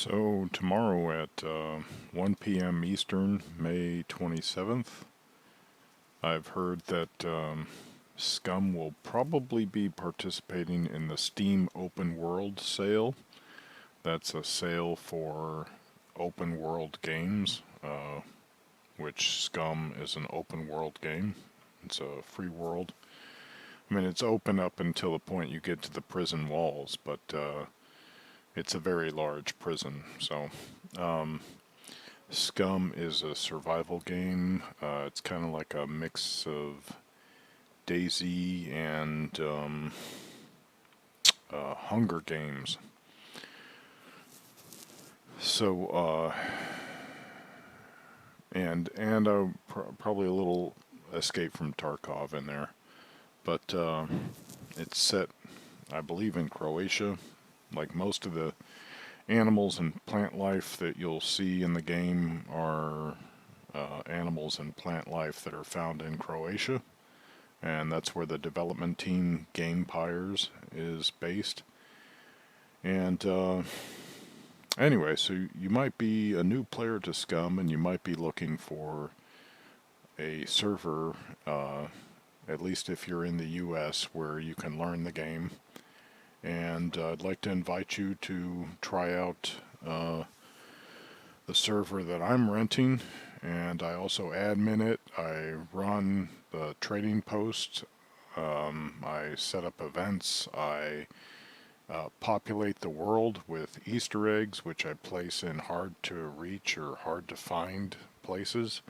So tomorrow at 1 p.m. Eastern, May 27th, I've heard that SCUM will probably be participating in the Steam Open World sale. That's a sale for open world games, which SCUM is an open world game. It's a free world. I mean, it's open up until the point you get to the prison walls, but it's a very large prison. So SCUM is a survival game. It's kind of like a mix of Daisy and Hunger Games. So and probably a little Escape from Tarkov in there, but it's set, I believe, in Croatia. Like most of the animals and plant life that you'll see in the game are animals and plant life that are found in Croatia, and that's where the development team Game.e.r is based. And anyway, so you might be a new player to SCUM, and you might be looking for a server, at least if you're in the US, where you can learn the game. And I'd like to invite you to try out the server that I'm renting, and I also admin it. I run the trading posts. I set up events. I populate the world with Easter eggs, which I place in hard to reach or hard to find places,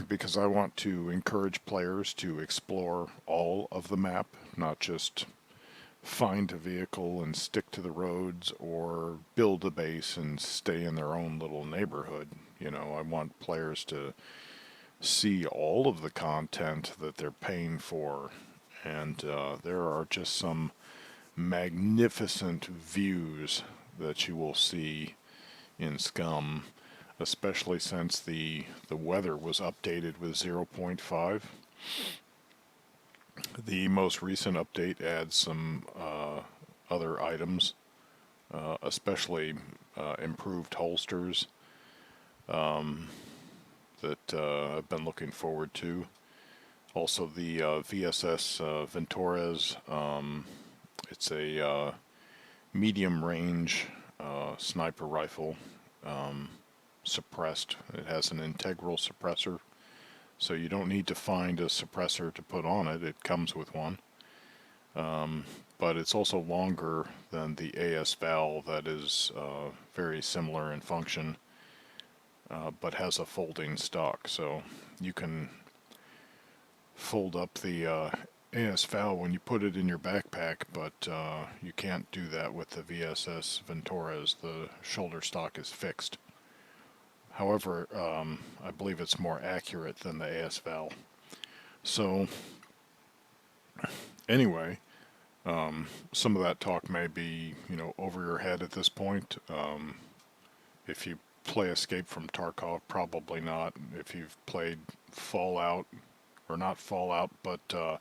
because I want to encourage players to explore all of the map, not just find a vehicle and stick to the roads or build a base and stay in their own little neighborhood. You know, I want players to see all of the content that they're paying for, and there are just some magnificent views that you will see in SCUM, especially since the weather was updated with 0.5. The most recent update adds some other items, especially improved holsters that I've been looking forward to. Also, the VSS Ventores. It's a medium range sniper rifle, suppressed. It has an integral suppressor, so you don't need to find a suppressor to put on it. It comes with one. But it's also longer than the s.t.a.l.k.e.r that is very similar in function, but has a folding stock. So you can fold up the s.t.a.l.k.e.r when you put it in your backpack, but you can't do that with the VSS Ventores. The shoulder stock is fixed. However, I believe it's more accurate than the s.t.a.l.k.e.r. So anyway, some of that talk may be, over your head at this point. If you play Escape from Tarkov, probably not. If you've played Fallout, or not Fallout, but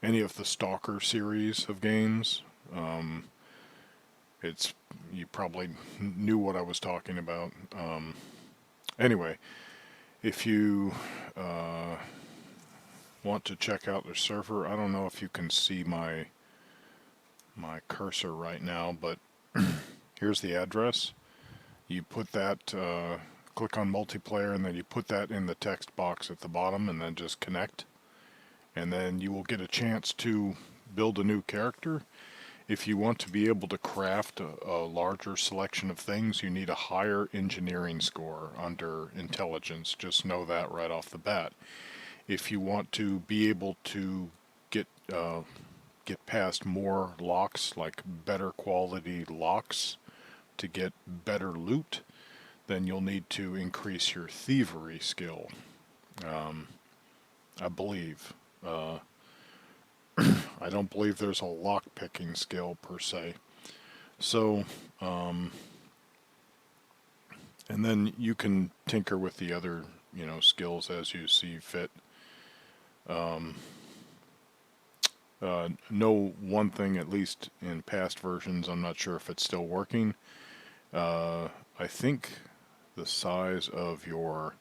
any of the Stalker series of games, you probably knew what I was talking about. Anyway, if you want to check out the server, I don't know if you can see my cursor right now, but here's the address. You put that, click on multiplayer, and then you put that in the text box at the bottom, and then just connect. And then you will get a chance to build a new character. If you want to be able to craft a larger selection of things, you need a higher engineering score under intelligence. Just know that right off the bat. If you want to be able to get past more locks, like better quality locks, to get better loot, then you'll need to increase your thievery skill, I believe. I don't believe there's a lock-picking skill per se. So, and then you can tinker with the other, skills as you see fit. Know one thing, at least in past versions, I'm not sure if it's still working. I think the size of your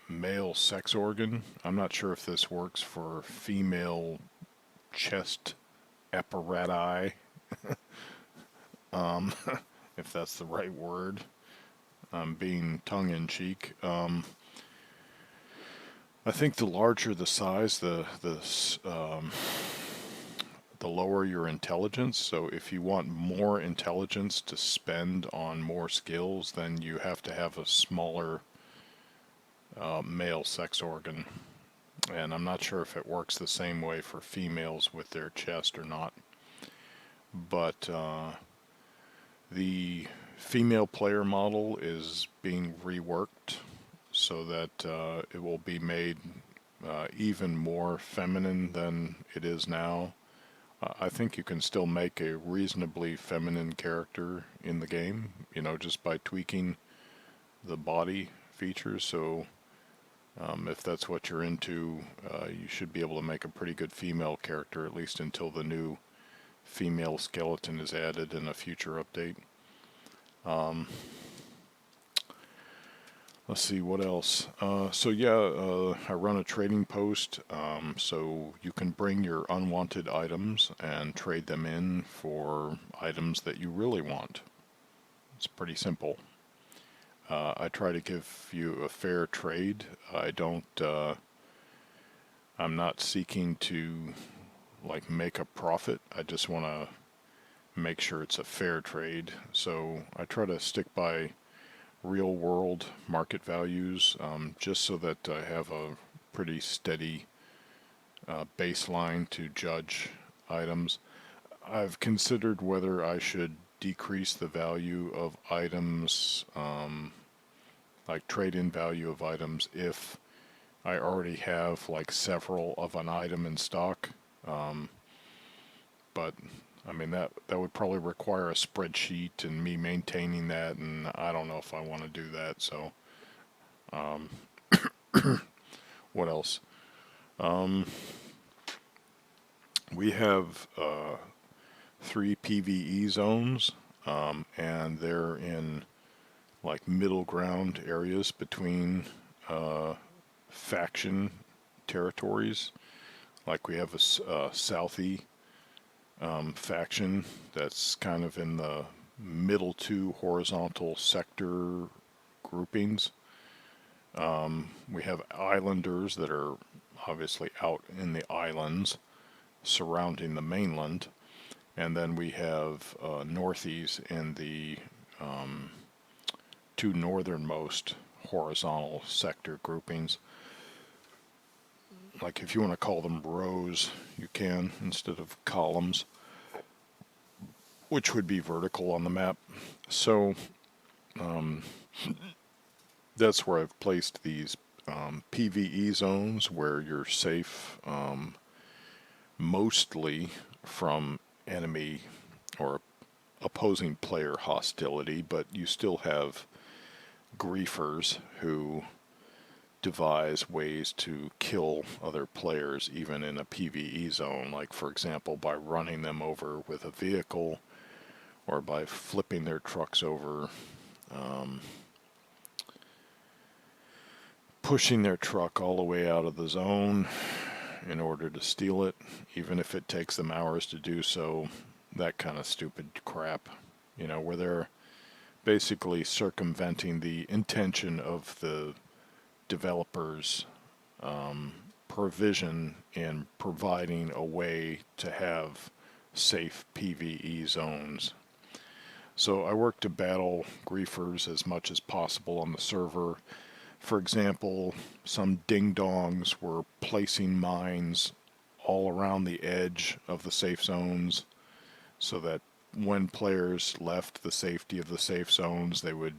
male sex organ. I'm not sure if this works for female chest apparatus, if that's the right word. I'm being tongue in cheek. I think the larger the size, the lower your intelligence. So if you want more intelligence to spend on more skills, then you have to have a smaller male sex organ. And I'm not sure if it works the same way for females with their chest or not. But the female player model is being reworked so that it will be made even more feminine than it is now. I think you can still make a reasonably feminine character in the game, just by tweaking the body features. So if that's what you're into, you should be able to make a pretty good female character, at least until the new female skeleton is added in a future update. Let's see what else. I run a trading post, so you can bring your unwanted items and trade them in for items that you really want. It's pretty simple. I try to give you a fair trade. I'm not seeking to make a profit. I just want to make sure it's a fair trade. So I try to stick by real world market values, just so that I have a pretty steady baseline to judge items. I've considered whether I should decrease the value of items, like trade-in value of items, if I already have several of an item in stock. But I mean, that would probably require a spreadsheet and me maintaining that, and I don't know if I want to do that. So, what else? We have 3 PvE zones, and they're in middle ground areas between faction territories. We have a Southie faction that's kind of in the middle 2 horizontal sector groupings. We have islanders that are obviously out in the islands surrounding the mainland, and then we have northies in the 2 northernmost horizontal sector groupings. If you want to call them rows, you can, instead of columns, which would be vertical on the map. So that's where I've placed these PvE zones, where you're safe mostly from enemy or opposing player hostility, but you still have griefers who devise ways to kill other players even in a PvE zone, for example by running them over with a vehicle or by flipping their trucks over, pushing their truck all the way out of the zone in order to steal it, even if it takes them hours to do so. That kind of stupid crap, where they're basically circumventing the intention of the developers' provision in providing a way to have safe PvE zones. So I work to battle griefers as much as possible on the server. For example, some ding-dongs were placing mines all around the edge of the safe zones so that when players left the safety of the safe zones, they would,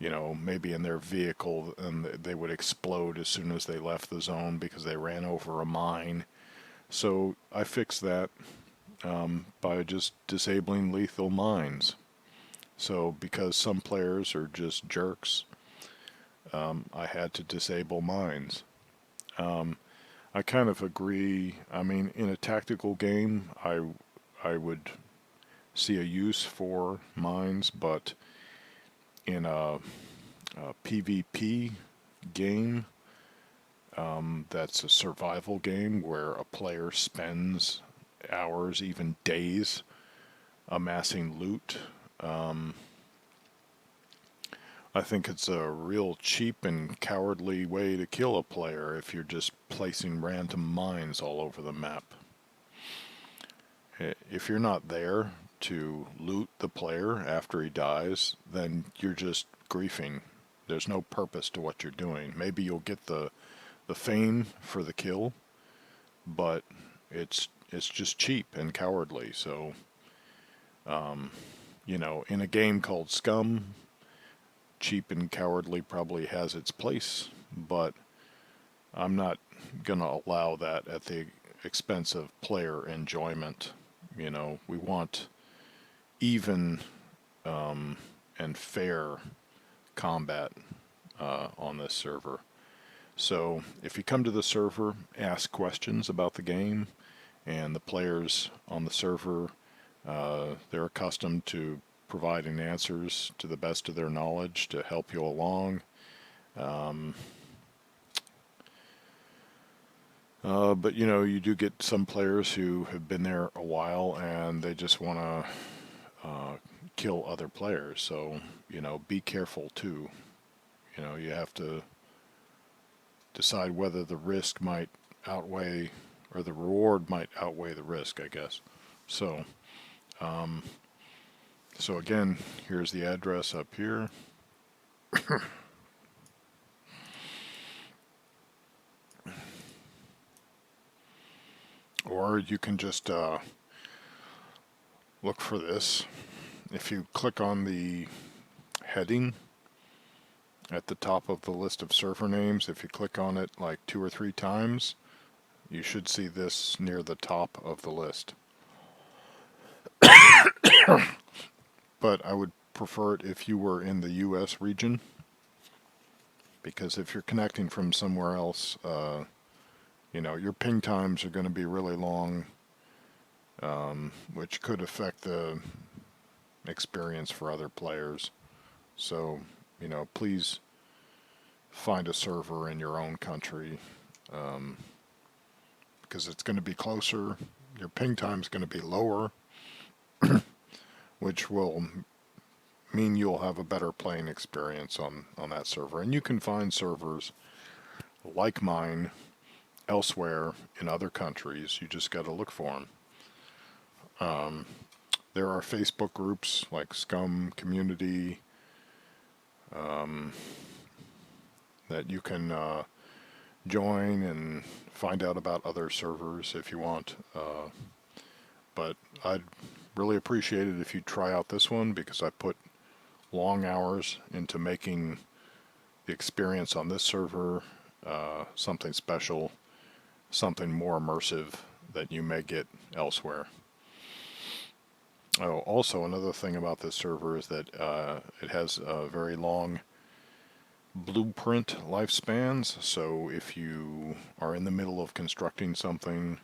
maybe in their vehicle, and they would explode as soon as they left the zone because they ran over a mine. So I fixed that by just disabling lethal mines. So because some players are just jerks, I had to disable mines. I kind of agree. I mean, in a tactical game, I would see a use for mines, but in a PvP game, that's a survival game where a player spends hours, even days, amassing loot. I think it's a real cheap and cowardly way to kill a player if you're just placing random mines all over the map. If you're not there to loot the player after he dies, then you're just griefing. There's no purpose to what you're doing. Maybe you'll get the fame for the kill, but it's just cheap and cowardly. So, in a game called SCUM, cheap and cowardly probably has its place, but I'm not going to allow that at the expense of player enjoyment. We want even and fair combat on this server. So if you come to the server, ask questions about the game, and the players on the server, they're accustomed to providing answers to the best of their knowledge to help you along. But you do get some players who have been there a while and they just want to kill other players. So, be careful too. You have to decide whether the risk might outweigh, or the reward might outweigh the risk, I guess. So, so again, here's the address up here. Or you can just look for this. If you click on the heading at the top of the list of server names, if you click on it like 2 or 3 times, you should see this near the top of the list. But I would prefer it if you were in the US region, because if you're connecting from somewhere else, your ping times are going to be really long, which could affect the experience for other players. So, please find a server in your own country, because it's going to be closer. Your ping time is going to be lower, which will mean you'll have a better playing experience on that server. And you can find servers like mine elsewhere in other countries. You just got to look for them. There are Facebook groups like SCUM Community that you can join and find out about other servers if you want. But I'd really appreciate it if you try out this one, because I put long hours into making the experience on this server something special, something more immersive that you may get elsewhere. Oh, also another thing about this server is that it has a very long blueprint lifespans. So if you are in the middle of constructing something,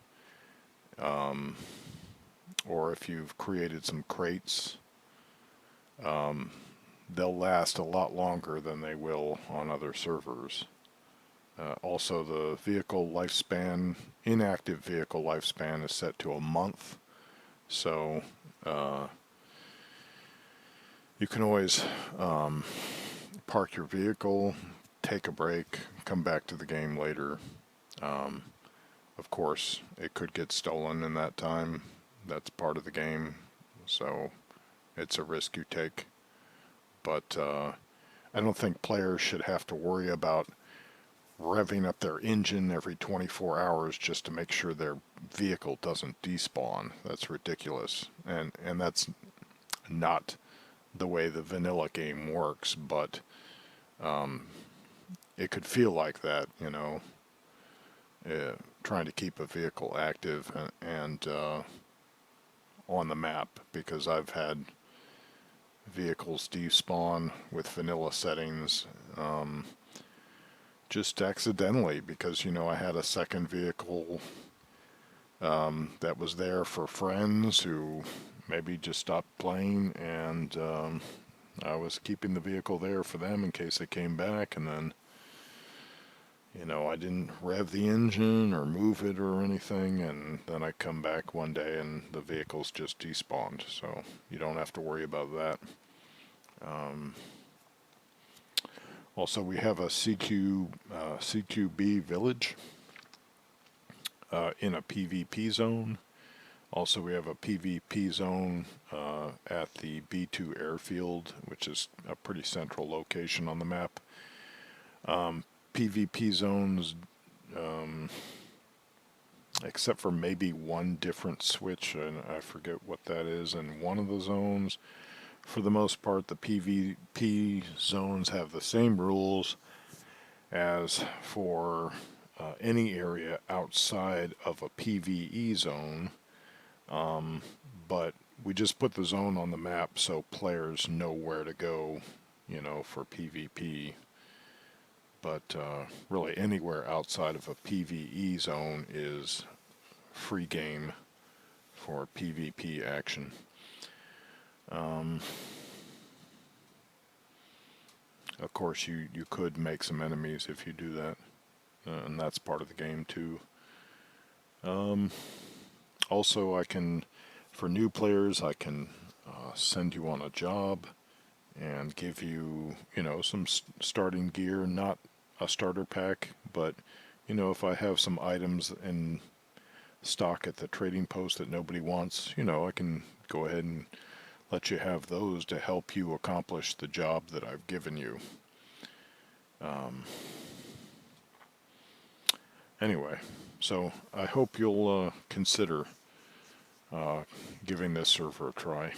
or if you've created some crates, they'll last a lot longer than they will on other servers. Also, the vehicle lifespan, inactive vehicle lifespan, is set to a month. So you can always park your vehicle, take a break, come back to the game later. Of course, it could get stolen in that time. That's part of the game, so it's a risk you take. But I don't think players should have to worry about revving up their engine every 24 hours just to make sure their vehicle doesn't despawn. That's ridiculous. And that's not the way the vanilla game works, but it could feel like that, trying to keep a vehicle active and on the map, because I've had vehicles despawn with vanilla settings just accidentally, because I had a second vehicle that was there for friends who maybe just stopped playing, and I was keeping the vehicle there for them in case they came back, and then, I didn't rev the engine or move it or anything, and then I come back one day and the vehicle's just despawned, so you don't have to worry about that. Also, we have a CQB village in a PvP zone. Also, we have a PvP zone at the B2 airfield, which is a pretty central location on the map. PvP zones, except for maybe one different switch, and I forget what that is, in one of the zones. For the most part, the PvP zones have the same rules as for any area outside of a PvE zone, but we just put the zone on the map so players know where to go, for PvP. But really anywhere outside of a PvE zone is free game for PvP action. Of course, you could make some enemies if you do that, and that's part of the game too. Also, for new players, I can send you on a job and give you, some starting gear, not a starter pack, but, if I have some items in stock at the trading post that nobody wants, I can go ahead and let you have those to help you accomplish the job that I've given you. Anyway, so I hope you'll consider giving this server a try.